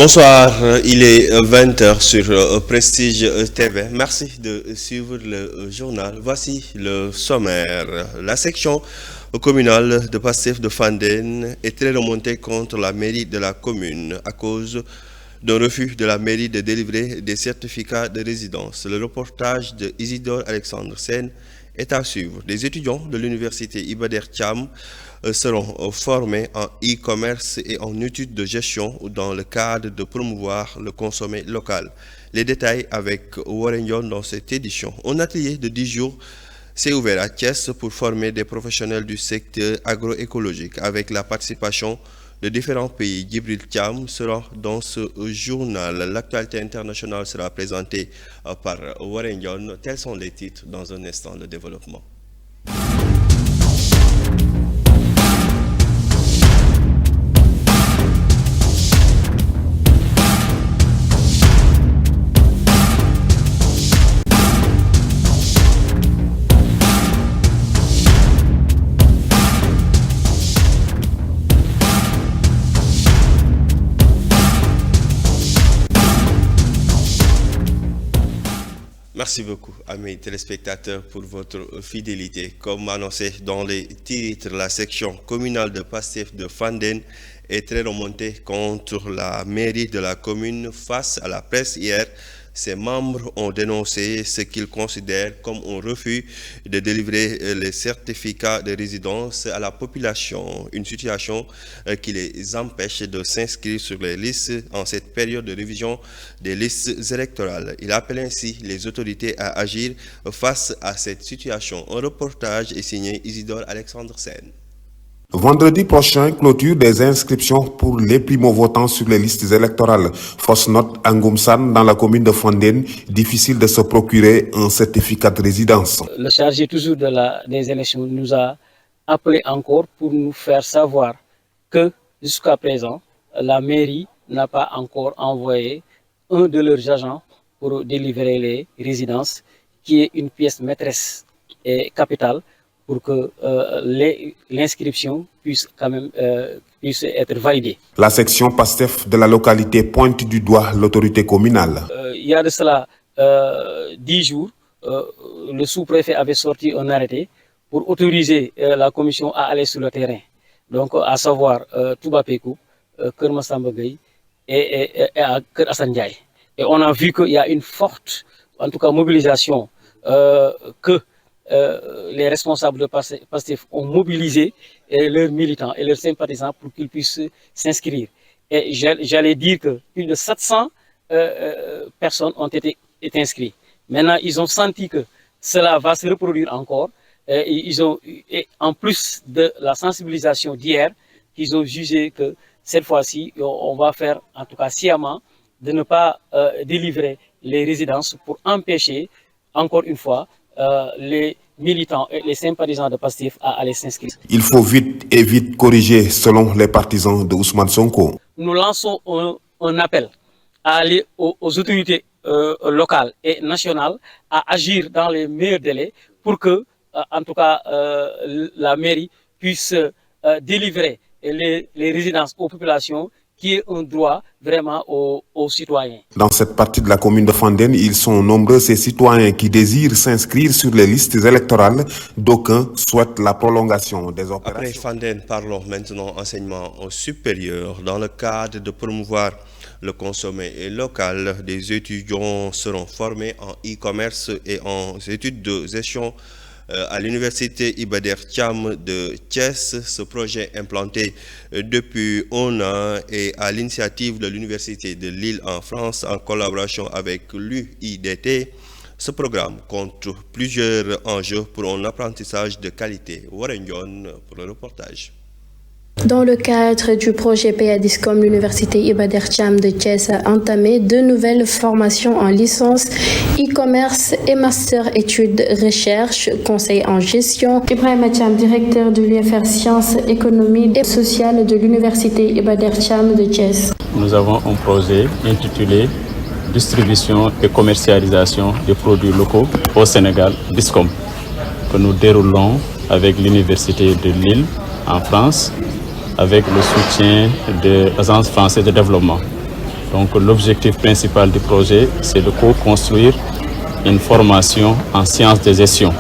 Bonsoir, il est 20h sur Prestige TV. Merci de suivre le journal. Voici le sommaire. La section communale de Pastef de Fandène est très remontée contre la mairie de la commune à cause d'un refus de la mairie de délivrer des certificats de résidence. Le reportage de Isidore Alexandre Sen est à suivre. Des étudiants de l'université Iba Der Thiam seront formés en e-commerce et en études de gestion dans le cadre de promouvoir le consommé local. Les détails avec Warren Yon dans cette édition. Un atelier de 10 jours s'est ouvert à Thiès pour former des professionnels du secteur agroécologique avec la participation de différents pays. Djibril Thiam sera dans ce journal. L'actualité internationale sera présentée par Warren Yon. Tels sont les titres dans un instant, le développement. Merci beaucoup à mes téléspectateurs pour votre fidélité. Comme annoncé dans les titres, la section communale de Pastef de Fandène est très remontée contre la mairie de la commune. Face à la presse hier, ses membres ont dénoncé ce qu'ils considèrent comme un refus de délivrer les certificats de résidence à la population, une situation qui les empêche de s'inscrire sur les listes en cette période de révision des listes électorales. Il appelle ainsi les autorités à agir face à cette situation. Un reportage est signé Isidore Alexandre Sen. Vendredi prochain, clôture des inscriptions pour les primo-votants sur les listes électorales. Fausse note à Ngoumsan, dans la commune de Fandène, difficile de se procurer un certificat de résidence. Le chargé toujours des élections nous a appelé encore pour nous faire savoir que jusqu'à présent, la mairie n'a pas encore envoyé un de leurs agents pour délivrer les résidences, qui est une pièce maîtresse et capitale pour que l'inscription puisse quand même puisse être validée. La section Pastef de la localité pointe du doigt l'autorité communale. Il y a de cela 10 jours, le sous-préfet avait sorti un arrêté pour autoriser la commission à aller sur le terrain. Donc, à savoir Touba Pekou, Keur Massamba Gueye et à Keur Assane Ndiaye. Et on a vu qu'il y a une forte, en tout cas, mobilisation que les responsables de Pastef ont mobilisé leurs militants et leurs sympathisants pour qu'ils puissent s'inscrire. Et j'allais dire que plus de 700 personnes ont été inscrites. Maintenant, ils ont senti que cela va se reproduire encore. Et en plus de la sensibilisation d'hier, ils ont jugé que cette fois-ci, on va faire, en tout cas sciemment, de ne pas délivrer les résidences pour empêcher, encore une fois, les militants et les sympathisants de Pastef à aller s'inscrire. Il faut vite et vite corriger selon les partisans de Ousmane Sonko. Nous lançons un appel à aller aux autorités locales et nationales à agir dans les meilleurs délais pour que, en tout cas, la mairie puisse délivrer les résidences aux populations, qui est un droit vraiment aux citoyens. Dans cette partie de la commune de Fandène, ils sont nombreux ces citoyens qui désirent s'inscrire sur les listes électorales. D'aucuns souhaitent la prolongation des opérations. Après Fandène, parlons maintenant enseignement supérieur. Dans le cadre de promouvoir le consommé local, des étudiants seront formés en e-commerce et en études de gestion à l'université Iba Der Thiam de Thiès. Ce projet implanté depuis un an et à l'initiative de l'université de Lille en France en collaboration avec l'UIDT. Ce programme compte plusieurs enjeux pour un apprentissage de qualité. Warren Yon pour le reportage. Dans le cadre du projet PADISCOM, l'université Iba Der Thiam de Thiès a entamé 2 nouvelles formations en licence e-commerce et master études recherche, conseil en gestion. Ibrahima Thiam, directeur de l'UFR Sciences, Économie et Sociales de l'université Iba Der Thiam de Thiès. Nous avons un projet intitulé Distribution et commercialisation des produits locaux au Sénégal, DISCOM, que nous déroulons avec l'université de Lille en France, avec le soutien de l'Agence française de développement. Donc l'objectif principal du projet, c'est de co-construire une formation en sciences de gestion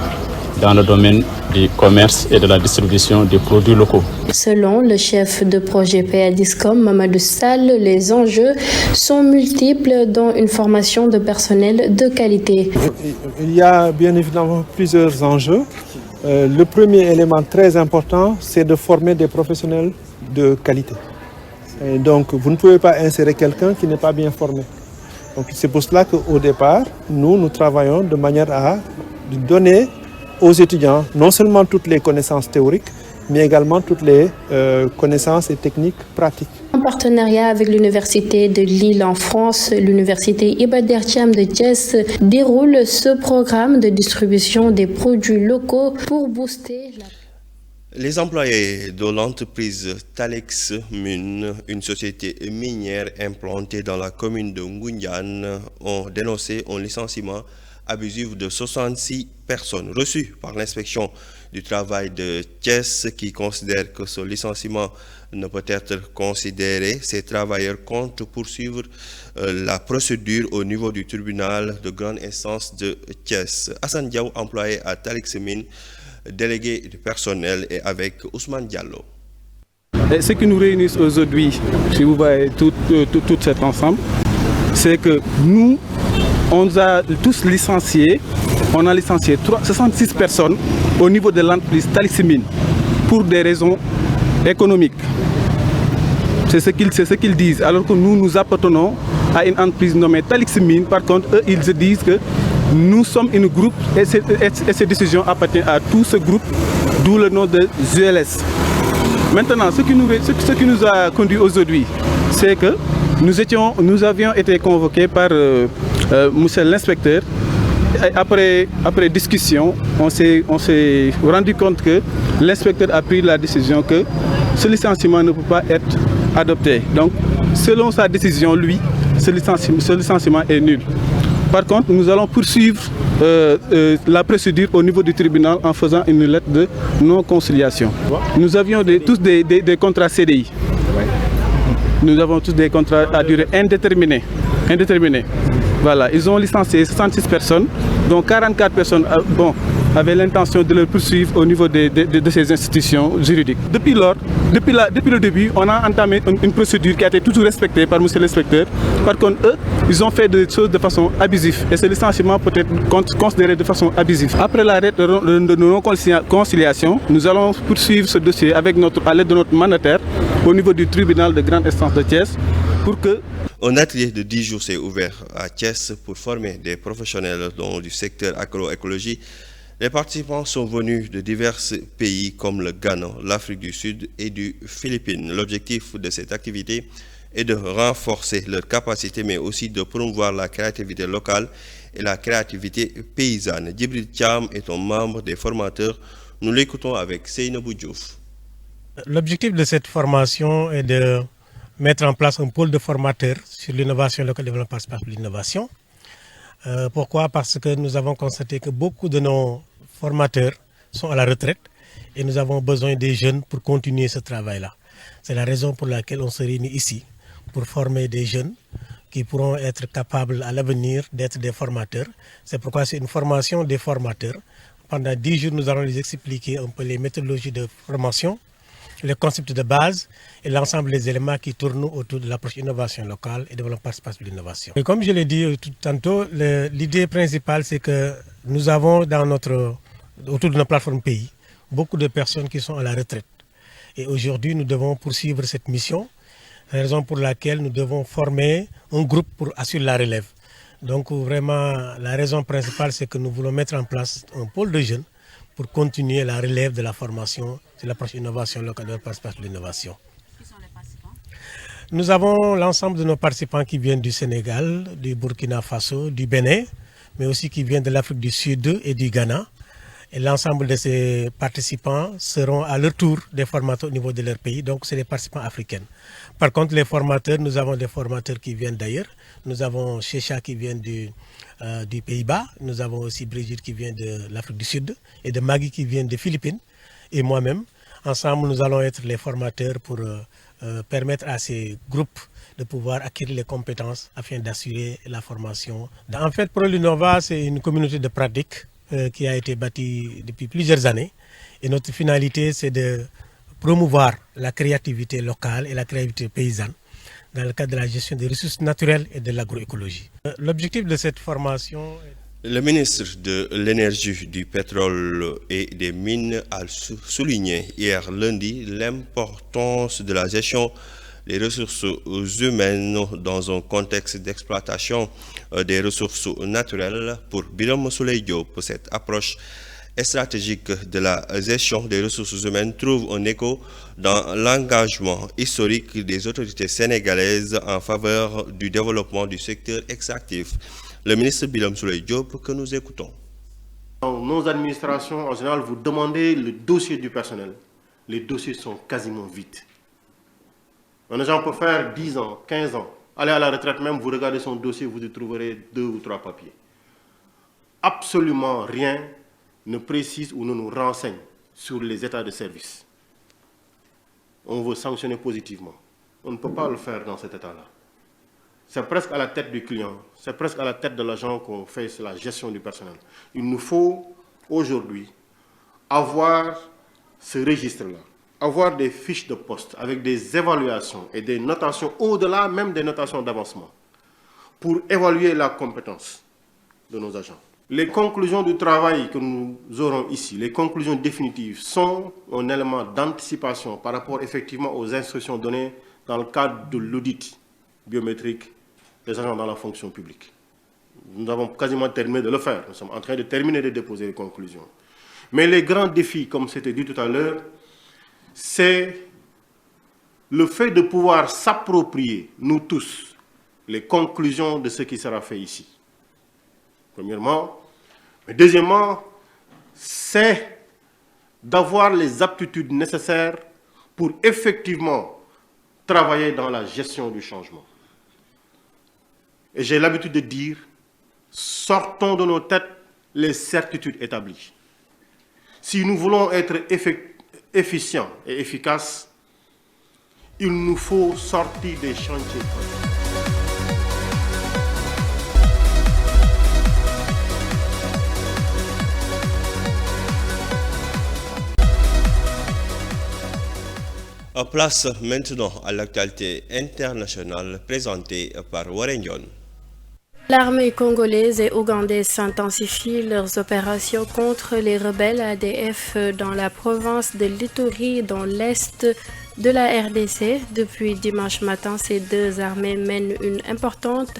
dans le domaine du commerce et de la distribution des produits locaux. Selon le chef de projet PA Discom, Mamadou Sall, les enjeux sont multiples, dont une formation de personnel de qualité. Il y a bien évidemment plusieurs enjeux. Le premier élément très important, c'est de former des professionnels de qualité. Et donc, vous ne pouvez pas insérer quelqu'un qui n'est pas bien formé. Donc, c'est pour cela qu'au départ, nous travaillons de manière à donner aux étudiants non seulement toutes les connaissances théoriques, mais également toutes les connaissances et techniques pratiques. En partenariat avec l'Université de Lille en France, l'Université Iba Der Thiam de Thiès déroule ce programme de distribution des produits locaux pour booster la... Les employés de l'entreprise Talex Mine, une société minière implantée dans la commune de Ngoundiane, ont dénoncé un licenciement abusif de 66 personnes reçues par l'inspection du travail de Thiès qui considère que ce licenciement ne peut être considéré. Ces travailleurs comptent poursuivre la procédure au niveau du tribunal de grande instance de Thiès. Hassan Diaw, employé à Talex Mine, délégué du personnel, est avec Ousmane Diallo. Et ce qui nous réunit aujourd'hui, si vous voyez tout cet ensemble, c'est que nous, on a tous licencié, on a licencié 66 personnes au niveau de l'entreprise Talex Mine pour des raisons économiques. C'est ce qu'ils disent, alors que nous appartenons à une entreprise nommée Talex Mine. Par contre, eux, ils se disent que nous sommes un groupe et ces décisions appartiennent à tout ce groupe, d'où le nom de ZLS. Maintenant, ce qui nous a conduit aujourd'hui, c'est que nous avions été convoqués par monsieur l'inspecteur. Après discussion, on s'est rendu compte que l'inspecteur a pris la décision que ce licenciement ne peut pas être adopté. Donc, selon sa décision, lui, ce licenciement est nul. Par contre, nous allons poursuivre la procédure au niveau du tribunal en faisant une lettre de non-conciliation. Nous avions tous des contrats CDI. Nous avons tous des contrats à durée indéterminée. Voilà, ils ont licencié 66 personnes, dont 44 personnes avaient l'intention de le poursuivre au niveau de ces institutions juridiques. Depuis le début, on a entamé une procédure qui a été toujours respectée par M. l'inspecteur. Par contre, eux, ils ont fait des choses de façon abusive et ce licenciement peut être considéré de façon abusive. Après l'arrêt de non-conciliation, nous allons poursuivre ce dossier à l'aide de notre mandataire au niveau du tribunal de grande instance de Thiès pour que... Un atelier de 10 jours s'est ouvert à Thiès pour former des professionnels du secteur agroécologie. Les participants sont venus de divers pays comme le Ghana, l'Afrique du Sud et des Philippines. L'objectif de cette activité est de renforcer leur capacité, mais aussi de promouvoir la créativité locale et la créativité paysanne. Djibril Thiam est un membre des formateurs. Nous l'écoutons avec Seynabou Diouf. L'objectif de cette formation est de mettre en place un pôle de formateurs sur l'innovation locale, développement par l'innovation. Pourquoi? Parce que nous avons constaté que beaucoup de nos formateurs sont à la retraite et nous avons besoin des jeunes pour continuer ce travail-là. C'est la raison pour laquelle on se réunit ici, pour former des jeunes qui pourront être capables à l'avenir d'être des formateurs. C'est pourquoi c'est une formation des formateurs. Pendant 10 jours, nous allons les expliquer un peu les méthodologies de formation, les concepts de base et l'ensemble des éléments qui tournent autour de l'approche innovation locale et développement participatif de l'innovation. Comme je l'ai dit tout tantôt, l'idée principale, c'est que nous avons autour de notre plateforme pays beaucoup de personnes qui sont à la retraite. Et aujourd'hui, nous devons poursuivre cette mission, raison pour laquelle nous devons former un groupe pour assurer la relève. Donc vraiment, la raison principale, c'est que nous voulons mettre en place un pôle de jeunes pour continuer la relève de la formation sur l'approche innovation locale de participatif de l'innovation. Qui sont les participants? Nous avons l'ensemble de nos participants qui viennent du Sénégal, du Burkina Faso, du Bénin, mais aussi qui viennent de l'Afrique du Sud et du Ghana. Et l'ensemble de ces participants seront à leur tour des formateurs au niveau de leur pays, donc c'est des participants africains. Par contre, les formateurs, nous avons des formateurs qui viennent d'ailleurs. Nous avons Checha qui vient du Pays-Bas, nous avons aussi Brigitte qui vient de l'Afrique du Sud et de Maggie qui vient des Philippines et moi-même. Ensemble, nous allons être les formateurs pour permettre à ces groupes de pouvoir acquérir les compétences afin d'assurer la formation. En fait, ProLinova, c'est une communauté de pratique qui a été bâtie depuis plusieurs années. Et notre finalité, c'est de promouvoir la créativité locale et la créativité paysanne dans le cadre de la gestion des ressources naturelles et de l'agroécologie. L'objectif de cette formation... Le ministre de l'Énergie, du Pétrole et des Mines a souligné hier lundi l'importance de la gestion des ressources humaines dans un contexte d'exploitation des ressources naturelles. Pour Birame Souleye Diop, cette approche stratégique de la gestion des ressources humaines trouve un écho dans l'engagement historique des autorités sénégalaises en faveur du développement du secteur extractif. Le ministre Birame Souleye Diop que nous écoutons. Dans nos administrations, en général, vous demandez le dossier du personnel. Les dossiers sont quasiment vides. Un agent peut faire 10 ans, 15 ans. Allez à la retraite même, vous regardez son dossier, vous y trouverez 2 ou 3 papiers. Absolument rien ne précise ou ne nous renseigne sur les états de service. On veut sanctionner positivement. On ne peut pas le faire dans cet état-là. C'est presque à la tête du client, c'est presque à la tête de l'agent qu'on fait la gestion du personnel. Il nous faut aujourd'hui avoir ce registre-là, avoir des fiches de poste avec des évaluations et des notations au-delà même des notations d'avancement pour évaluer la compétence de nos agents. Les conclusions du travail que nous aurons ici, les conclusions définitives, sont un élément d'anticipation par rapport effectivement aux instructions données dans le cadre de l'audit biométrique des agents dans la fonction publique. Nous avons quasiment terminé de le faire. Nous sommes en train de terminer de déposer les conclusions. Mais les grands défis, comme c'était dit tout à l'heure, c'est le fait de pouvoir s'approprier, nous tous, les conclusions de ce qui sera fait ici. Premièrement. Mais deuxièmement, c'est d'avoir les aptitudes nécessaires pour effectivement travailler dans la gestion du changement. Et j'ai l'habitude de dire, sortons de nos têtes les certitudes établies. Si nous voulons être efficients et efficaces, il nous faut sortir des chantiers. Place maintenant à l'actualité internationale présentée par Warren Dione. L'armée congolaise et ougandaise s'intensifient leurs opérations contre les rebelles ADF dans la province de l'Ituri, dans l'est de la RDC. Depuis dimanche matin, ces deux armées mènent une importante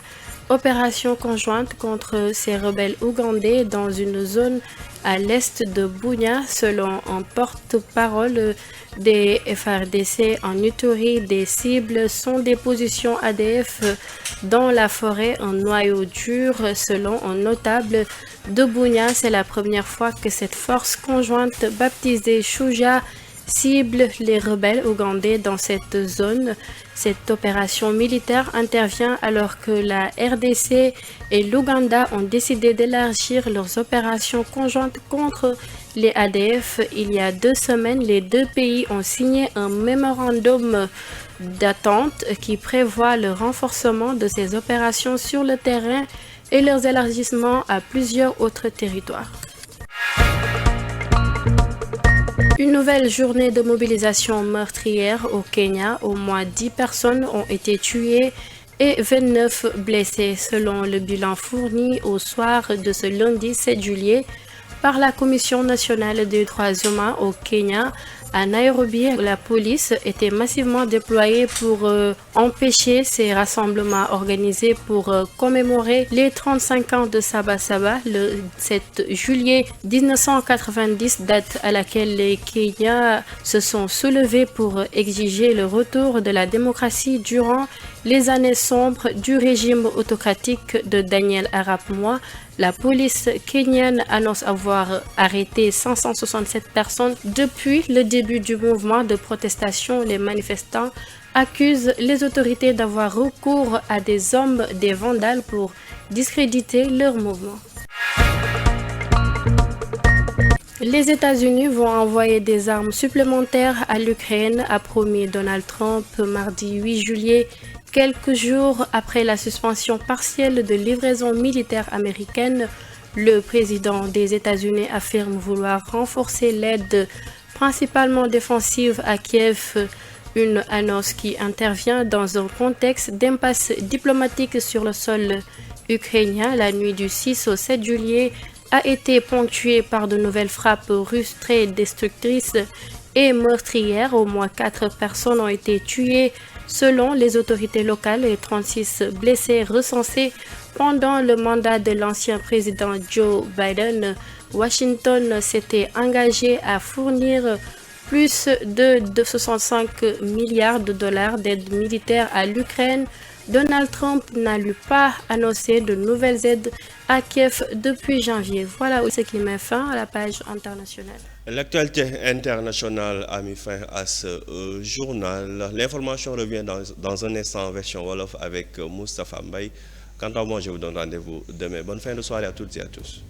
opération conjointe contre ces rebelles ougandais dans une zone à l'est de Bunia, selon un porte-parole des FARDC en Ituri. Des cibles sont des positions ADF dans la forêt, un noyau dur. Selon un notable de Bunia, c'est la première fois que cette force conjointe baptisée Shuja cible les rebelles ougandais dans cette zone. Cette opération militaire intervient alors que la RDC et l'Ouganda ont décidé d'élargir leurs opérations conjointes contre les ADF. Il y a 2 semaines, les deux pays ont signé un mémorandum d'attente qui prévoit le renforcement de ces opérations sur le terrain et leur élargissement à plusieurs autres territoires. Une nouvelle journée de mobilisation meurtrière au Kenya. Au moins 10 personnes ont été tuées et 29 blessées, selon le bilan fourni au soir de ce lundi 7 juillet par la Commission nationale des droits humains au Kenya. À Nairobi, la police était massivement déployée pour empêcher ces rassemblements organisés pour commémorer les 35 ans de Saba Saba, le 7 juillet 1990, date à laquelle les Kenyans se sont soulevés pour exiger le retour de la démocratie durant les années sombres du régime autocratique de Daniel Arap Moi. La police kenyane annonce avoir arrêté 567 personnes depuis le début du mouvement de protestation. Les manifestants accusent les autorités d'avoir recours à des hommes, des vandales, pour discréditer leur mouvement. Les États-Unis vont envoyer des armes supplémentaires à l'Ukraine, a promis Donald Trump mardi 8 juillet, quelques jours après la suspension partielle de livraison militaire américaine. Le président des États-Unis affirme vouloir renforcer l'aide principalement défensive à Kiev, une annonce qui intervient dans un contexte d'impasse diplomatique sur le sol ukrainien. La nuit du 6 au 7 juillet a été ponctuée par de nouvelles frappes russes très destructrices et meurtrières. Au moins 4 personnes ont été tuées selon les autorités locales et 36 blessés recensés pendant le mandat de l'ancien président Joe Biden. Washington s'était engagé à fournir plus de 65 milliards de dollars d'aide militaire à l'Ukraine. Donald Trump n'a pas annoncé de nouvelles aides à Kiev depuis janvier. Voilà ce qui met fin à la page internationale. L'actualité internationale a mis fin à ce journal. L'information revient dans un instant en version Wolof avec Moustapha Mbaye. Quant à moi, je vous donne rendez-vous demain. Bonne fin de soirée à toutes et à tous.